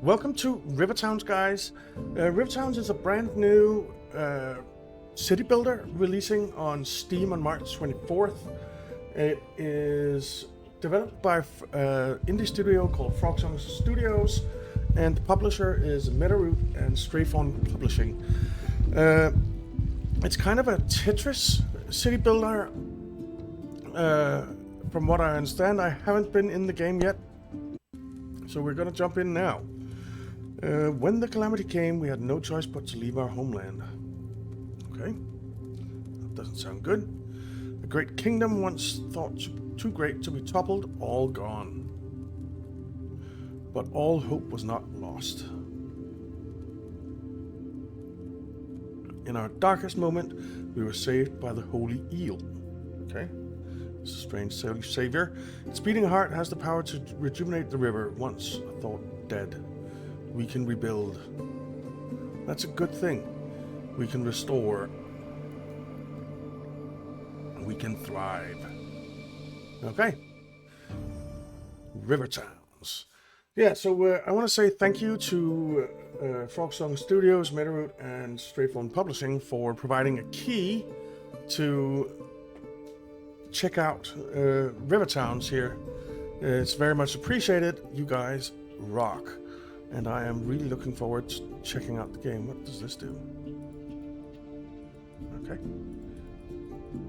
Welcome to River Towns, guys. River Towns is a brand new city builder releasing on Steam on March 24th. It is developed by an indie studio called Frogsong Studios, and the publisher is Metaroot and Frogsong Publishing. It's kind of a Tetris city builder. From what I understand, I haven't been in the game yet, so we're gonna jump in now. When the calamity came, we had no choice but to leave our homeland. Okay, that doesn't sound good. A great kingdom once thought too great to be toppled, all gone. But all hope was not lost. In our darkest moment, we were saved by the holy eel. Okay, it's a strange savior. Its beating heart has the power to rejuvenate the river, once thought dead. We can rebuild. That's a good thing. We can restore. We can thrive. Okay. River Towns. Yeah, so I want to say thank you to Frogsong Studios, Metaroot, and Frogsong Publishing for providing a key to check out River Towns here. It's very much appreciated. You guys rock. And I am really looking forward to checking out the game. What does this do? Okay.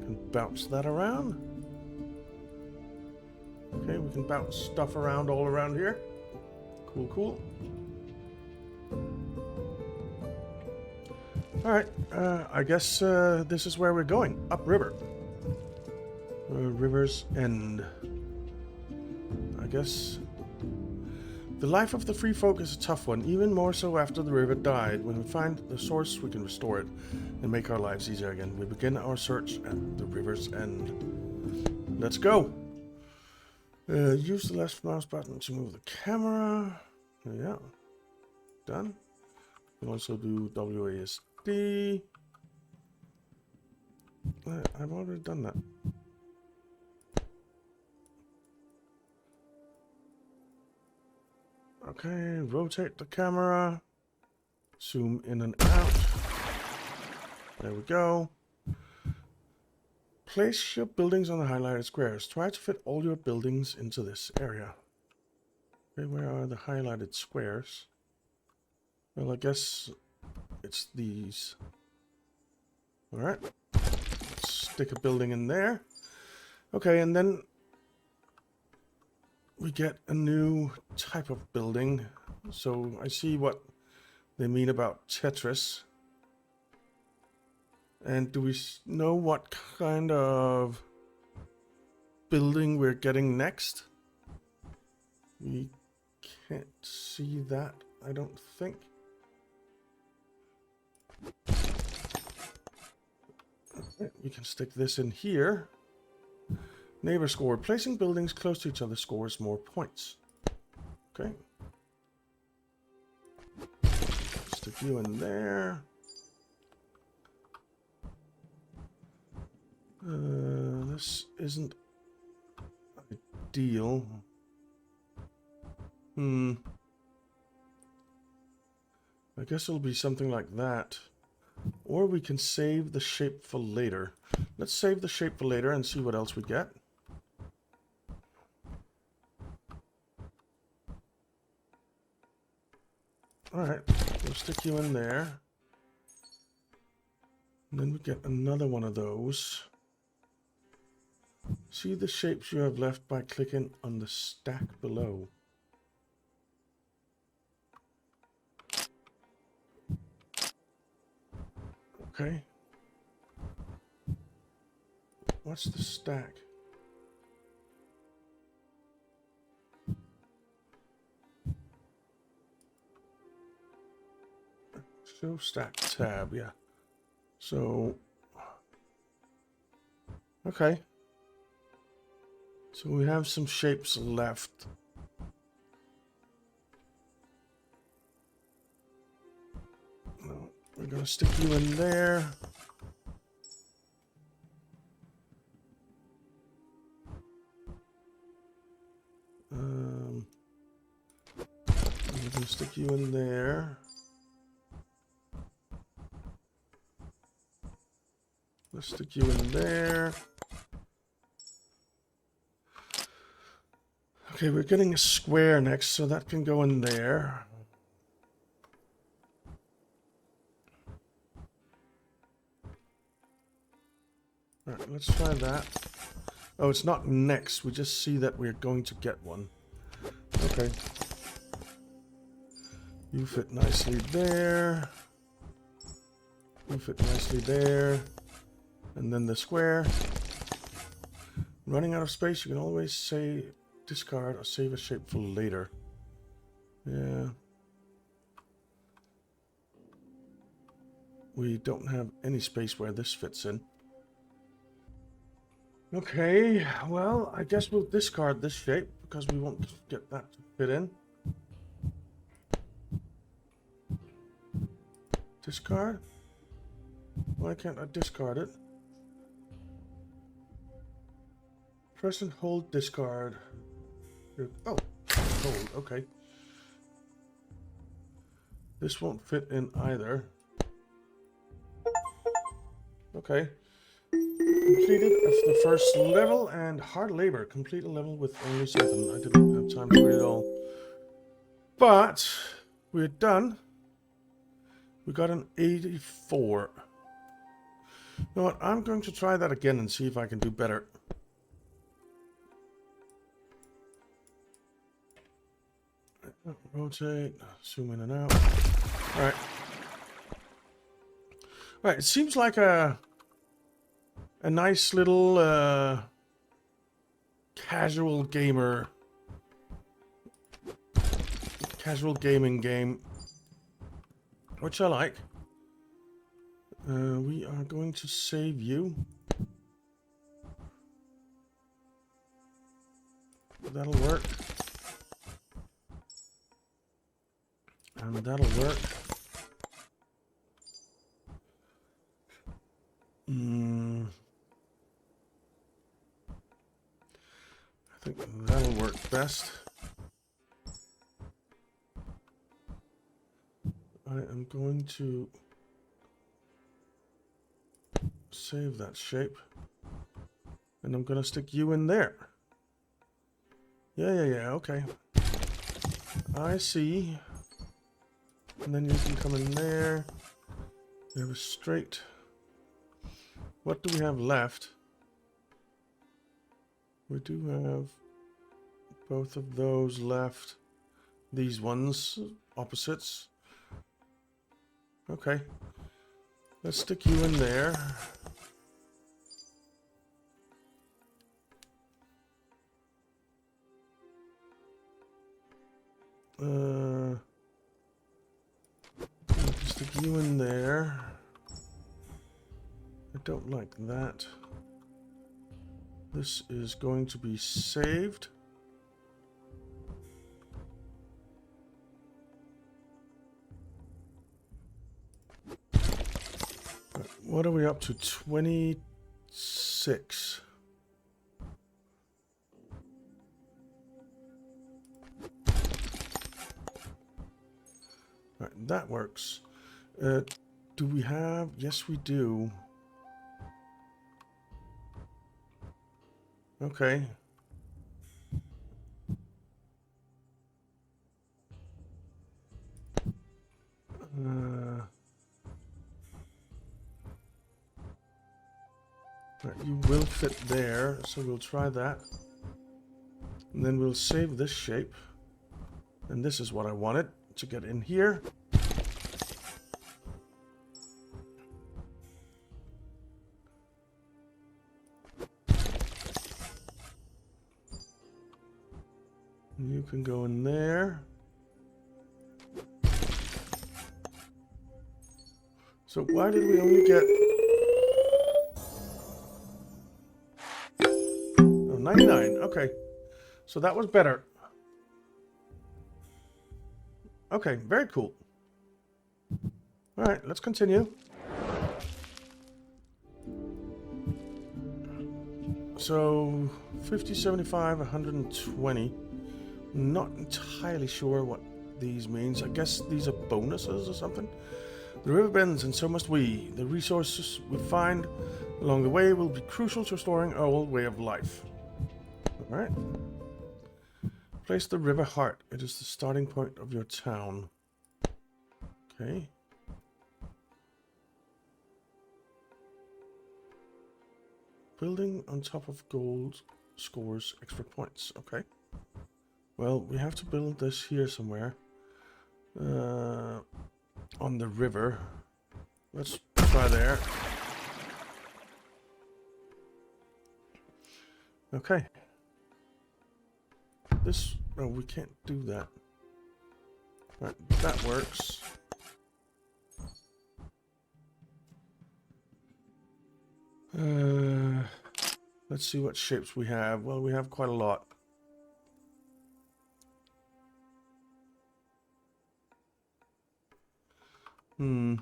Can bounce that around. Okay, we can bounce stuff around all around here. Cool, cool. Alright, I guess this is where we're going. Upriver. River's End. I guess... The life of the free folk is a tough one, even more so after the river died. When we find the source, we can restore it and make our lives easier again. We begin our search at the river's end. Let's go! Use the left mouse button to move the camera. Yeah. Done. We can also do WASD. I've already done that. Okay, rotate the camera, zoom in and out. There we go. Place your buildings on the highlighted squares. Try to fit all your buildings into this area. Okay, where are the highlighted squares? Well, I guess it's these. Alright, let's stick a building in there. Okay, and then we get a new type of building. So I see what they mean about Tetris. And do we know what kind of building we're getting next? We can't see that, I don't think. Okay, we can stick this in here. Neighbor score. Placing buildings close to each other scores more points. Okay. Stick you in there. This isn't ideal. I guess it'll be something like that. Or we can save the shape for later. Let's save the shape for later and see what else we get. Alright, we'll stick you in there. And then we get another one of those. See the shapes you have left by clicking on the stack below. Okay. What's the stack? Show stack tab, yeah. So, okay. So we have some shapes left. No, we're gonna stick you in there. can stick you in there. Let's stick you in there. Okay, we're getting a square next, so that can go in there. Alright, let's try that. Oh, it's not next. We just see that we're going to get one. Okay. You fit nicely there. You fit nicely there. And then the square. Running out of space, you can always say discard or save a shape for later. Yeah. We don't have any space where this fits in. Okay, well, I guess we'll discard this shape because we won't get that to fit in. Discard? Why can't I discard it? Press and hold discard. Oh, hold, okay. This won't fit in either. Okay. Completed the first level and hard labor. Complete a level with only 7. I didn't have time to read it all. But we're done. We got an 84. You know what? I'm going to try that again and see if I can do better. Rotate, zoom in and out. Alright. Alright, it seems like a nice little casual gamer, casual gaming game, which I like. We are going to save you. That'll work. And that'll work. I think that'll work best. I am going to save that shape. And I'm going to stick you in there. Yeah, okay. I see. And then you can come in there. We have a straight. What do we have left? We do have both of those left. These ones, opposites. Okay. Let's stick you in there. Stick you in there. I don't like that. This is going to be saved. What are we up to? 26. Right, that works. Do we have? Yes, we do. Okay. Right, you will fit there, so we'll try that. And then we'll save this shape. And this is what I wanted to get in here. You can go in there. So why did we only get... Oh, 99. Okay. So that was better. Okay, very cool. All right, let's continue. So 50, 75, 120. Not entirely sure what these means. I guess these are bonuses or something. The river bends, and so must we. The resources we find along the way will be crucial to restoring our old way of life. Alright. Place the river heart. It is the starting point of your town. Okay. Building on top of gold scores extra points. Okay. Well, we have to build this here somewhere. On the river. Let's try there. Okay. This... Oh, we can't do that. Right, that works. Let's see what shapes we have. Well, we have quite a lot. We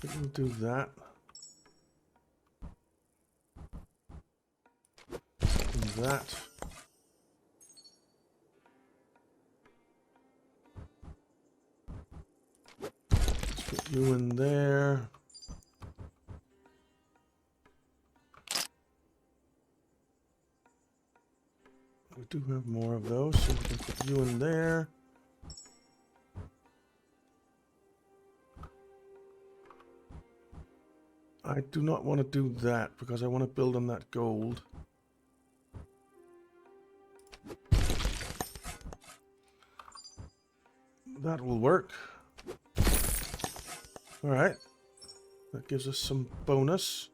can do that. And that. Let's put you in there. We do have more of those, so we can put you in there. I do not want to do that because I want to build on that gold. That will work. Alright. That gives us some bonus.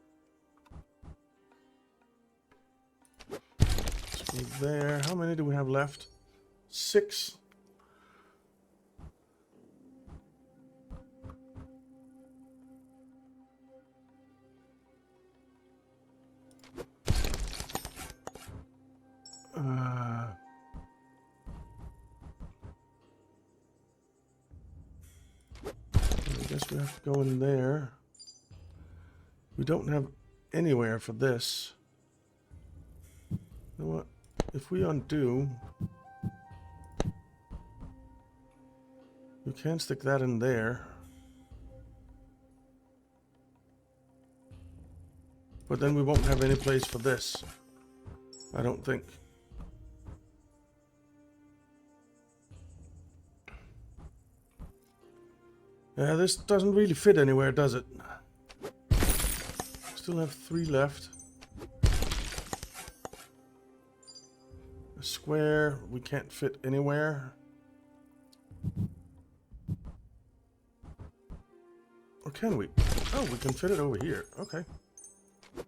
Let's go there. How many do we have left? 6. I guess we have to go in there. We don't have anywhere for this. You know what? If we undo, we can stick that in there. But then we won't have any place for this. I don't think. Yeah, this doesn't really fit anywhere, does it? Still have 3 left. A square we can't fit anywhere. Or can we? Oh, we can fit it over here. Okay.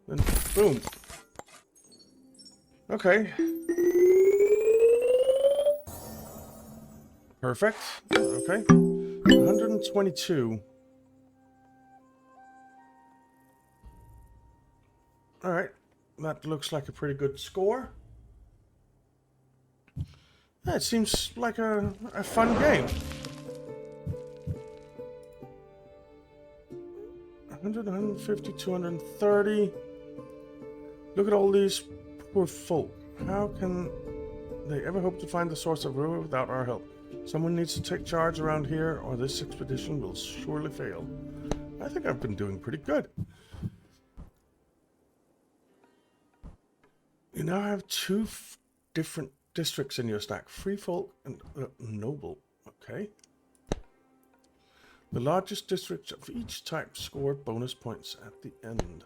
Then boom. Okay. Perfect. Okay. 122. Alright. That looks like a pretty good score. Yeah, it seems like a fun game. 100, 150, 230. Look at all these poor folk. How can they ever hope to find the source of river without our help? Someone needs to take charge around here, or this expedition will surely fail. I think I've been doing pretty good. You now have 2 different districts in your stack. Free folk and noble. Okay. The largest districts of each type score bonus points at the end.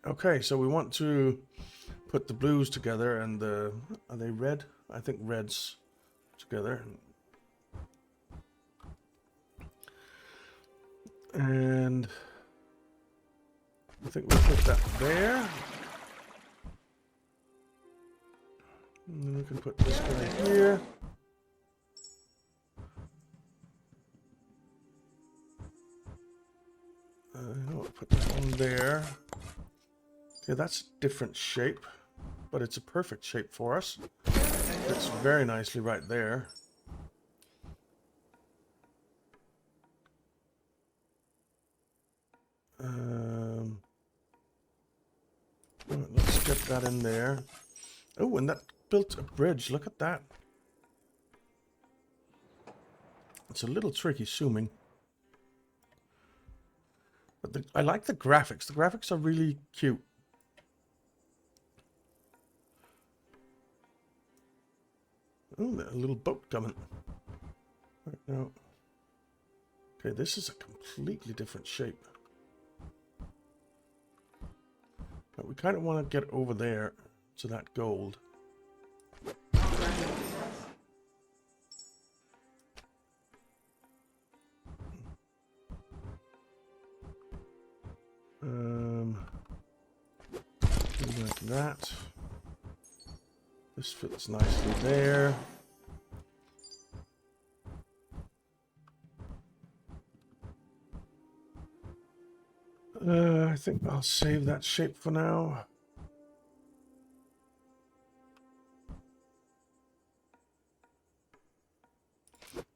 Okay, so we want to put the blues together and the... Are they red? I think reds together. And I think we'll put that there. And then we can put this guy here. I'll put that one there. Okay, that's a different shape, but it's a perfect shape for us. Fits very nicely right there. Right, let's get that in there. Oh, and that built a bridge. Look at that. It's a little tricky zooming. But I like the graphics. The graphics are really cute. Oh, a little boat coming. Right now. Okay, this is a completely different shape. But we kind of want to get over there to that gold. Like that. This fits nicely there. I think I'll save that shape for now.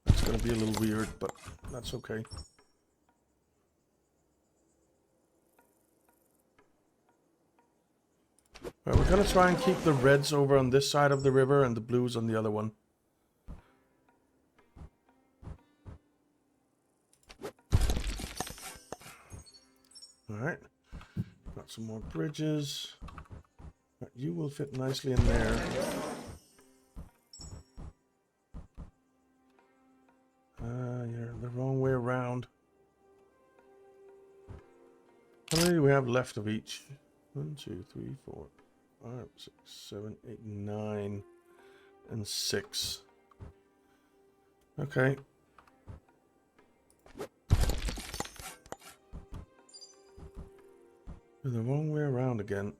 It's going to be a little weird, but that's okay. Right, we're going to try and keep the reds over on this side of the river and the blues on the other one. Alright. Got some more bridges. Right, you will fit nicely in there. You're the wrong way around. How many do we have left of each? 1, 2, 3, 4, 5, 6, 7, 8, 9, and 6. Okay. You're the wrong way around again.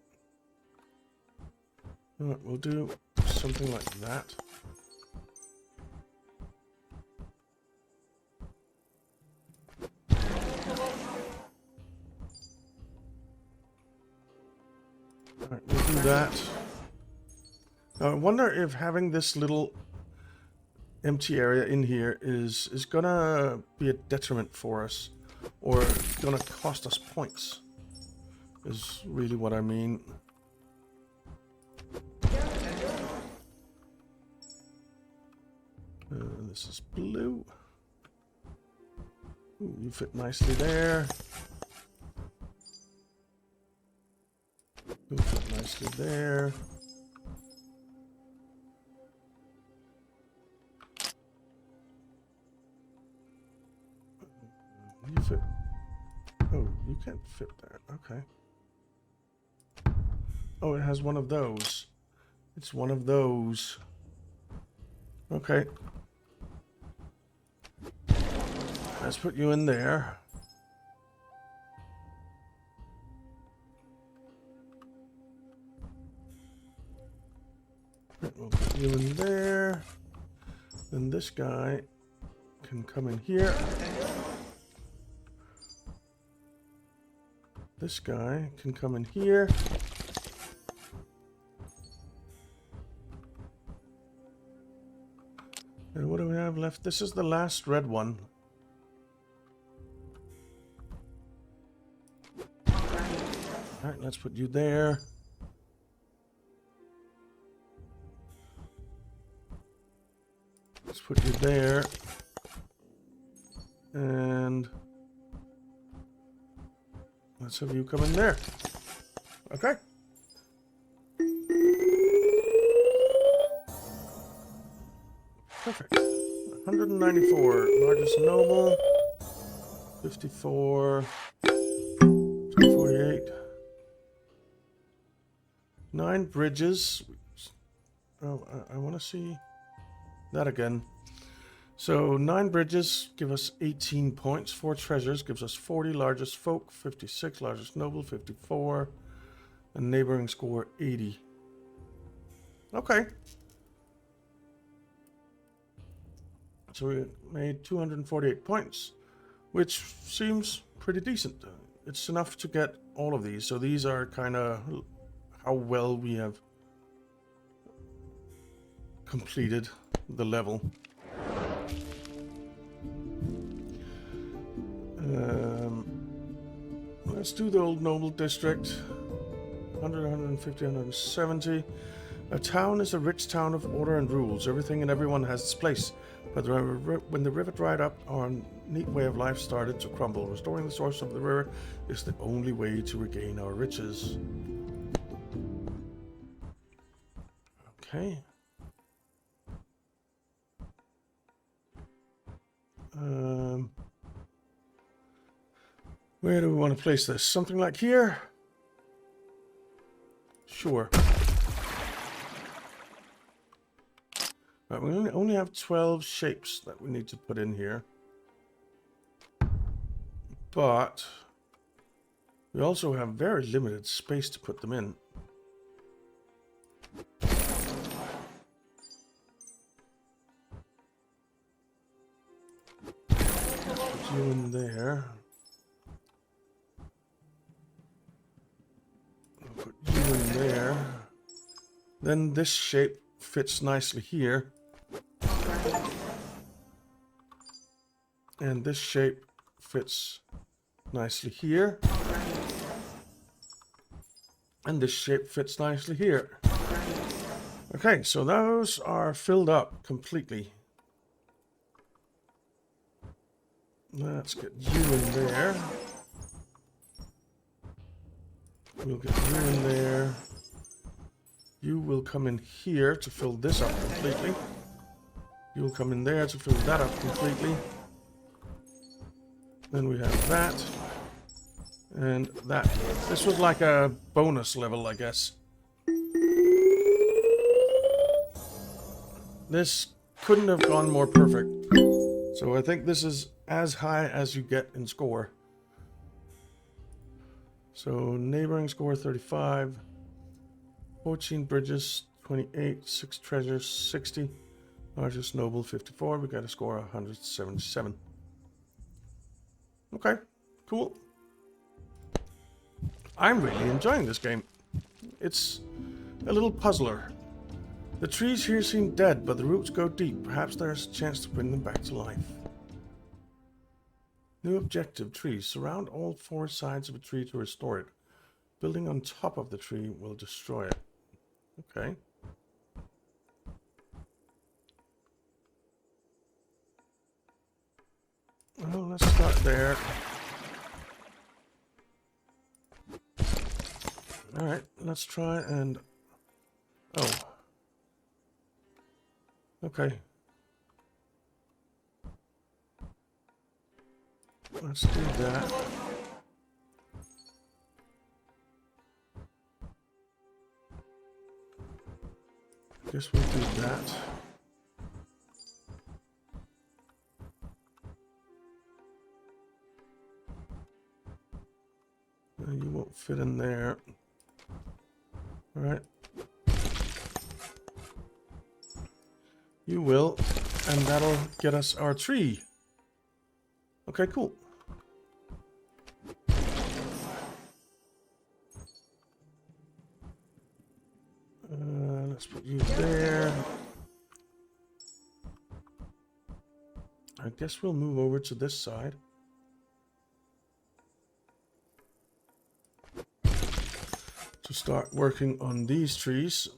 Alright, we'll do something like that. Alright, we'll do that. Now, I wonder if having this little empty area in here is gonna be a detriment for us, or gonna cost us points, is really what I mean. This is blue. Ooh, you fit nicely there. You fit nicely there. You fit. Oh, you can't fit there. Okay. Oh, it has one of those. It's one of those. Okay. Let's put you in there. We'll put you in there. Then this guy can come in here. This guy can come in here. And what do we have left? This is the last red one. Alright, let's put you there. Let's put you there. And let's have you come in there. Okay. Perfect. 194. Largest noble. 54. 248. 9 bridges. Oh, I want to see that again. So 9 bridges give us 18 points. 4 treasures gives us 40. Largest folk 56. Largest noble 54. And neighboring score 80. Okay. So we made 248 points, which seems pretty decent. It's enough to get all of these. So these are kind of how well we have completed the level. Let's do the old noble district. 100, 150, 170. A town is a rich town of order and rules. Everything and everyone has its place. But when the river dried up, our neat way of life started to crumble. Restoring the source of the river is the only way to regain our riches. Okay. Where do we want to place this? Something like here? Sure. Right, we only have 12 shapes that we need to put in here. But we also have very limited space to put them in. Put you in there. Put you in there. Then this shape fits nicely here. And this shape fits nicely here. And this shape fits nicely here. Okay, so those are filled up completely. Let's get you in there. We'll get you in there. You will come in here to fill this up completely. You will come in there to fill that up completely. Then we have that. And that. This was like a bonus level, I guess. This couldn't have gone more perfect. So I think this is as high as you get in score. So neighboring score 35. 14 bridges, 28. 6 treasures, 60. Largest noble, 54. We got a score of 177. Okay, cool. I'm really enjoying this game. It's a little puzzler. The trees here seem dead, but the roots go deep. Perhaps there's a chance to bring them back to life. New objective: trees. Surround all 4 sides of a tree to restore it. Building on top of the tree will destroy it. Okay. Well, let's start there. Alright, let's try and... Oh. Okay. Let's do that. Guess we'll do that. You won't fit in there. Alright. You will, and that'll get us our tree. Okay, cool. Let's put you there. I guess we'll move over to this side. To start working on these trees.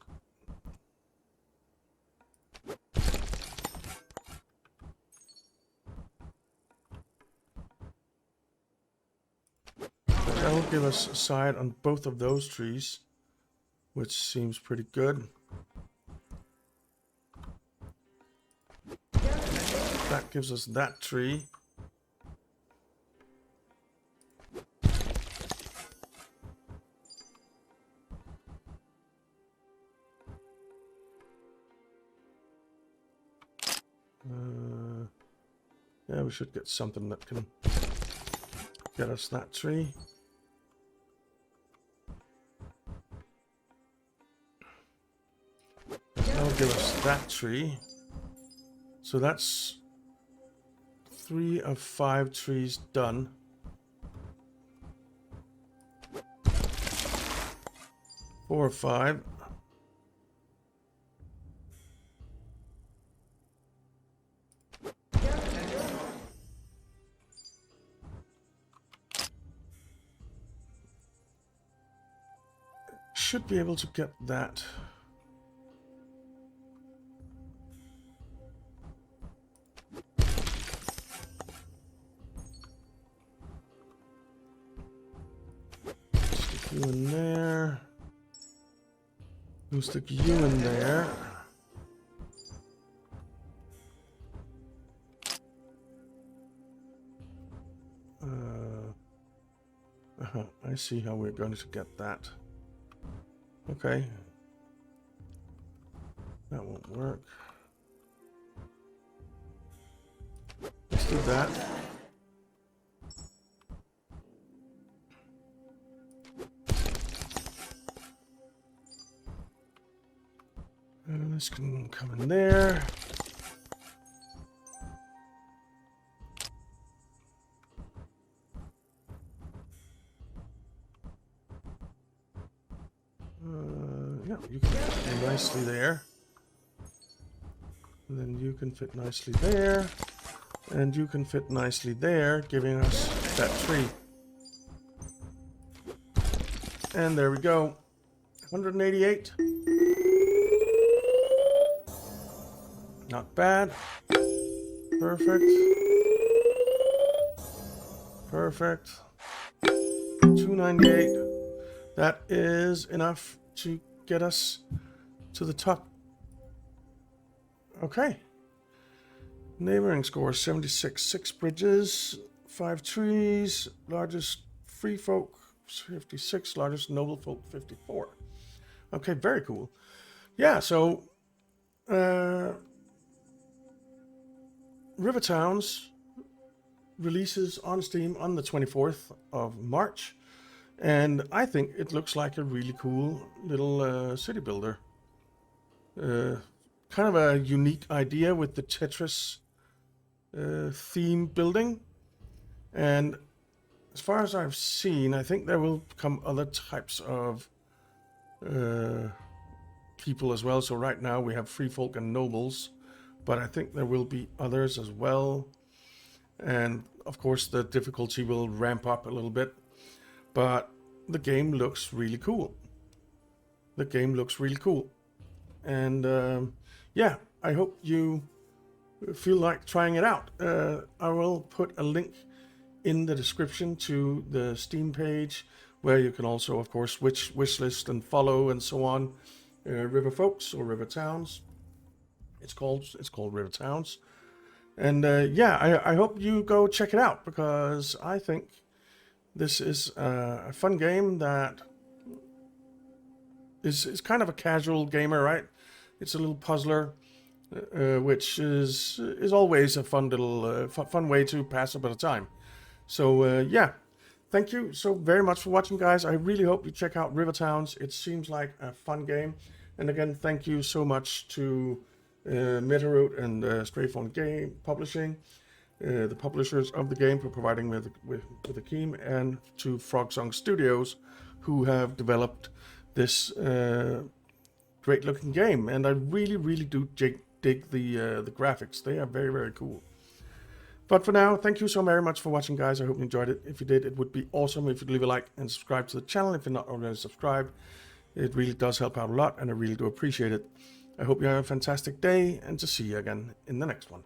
That'll give us a side on both of those trees, which seems pretty good. That gives us that tree. Yeah, we should get something that can get us that tree. That'll give us that tree. So that's 3 of 5 trees done. Four or five. should be able to get that. Stick you in there. We'll stick you in there. I see how we're going to get that. Okay. That won't work. Let's do that. And this can come in there. Yeah, you can fit nicely there. And then you can fit nicely there. And you can fit nicely there, giving us that tree. And there we go. 188. Not bad. Perfect. Perfect. 298. That is enough to get us to the top. Okay. Neighboring score 76. 6 bridges, 5 trees, largest free folk 56, largest noble folk 54. Okay, very cool. Yeah, so River Towns releases on Steam on the 24th of March, and I think it looks like a really cool little city builder. Kind of a unique idea with the Tetris theme building, and as far as I've seen, I think there will come other types of people as well. So right now we have free folk and nobles, but I think there will be others as well. And of course the difficulty will ramp up a little bit, but the game looks really cool. The game looks really cool. And yeah, I hope you feel like trying it out. I will put a link in the description to the Steam page, where you can also, of course, wishlist and follow and so on. River Folks or River Towns. It's called River Towns. And yeah, I hope you go check it out, because I think this is a fun game that is kind of a casual gamer, right? It's a little puzzler, which is always a fun little fun way to pass a bit of time. So yeah, thank you so very much for watching, guys. I really hope you check out River Towns. It seems like a fun game. And again, thank you so much to Metaroot and Straightforward Game Publishing, the publishers of the game, for providing me with the key, and to Frogsong Studios, who have developed this great looking game. And I really do dig the graphics. They are very, very cool. But for now, thank you so very much for watching, guys. I hope you enjoyed it. If you did, it would be awesome if you'd leave a like and subscribe to the channel if you're not already subscribed. It really does help out a lot, and I really do appreciate it. I hope you have a fantastic day, and to see you again in the next one.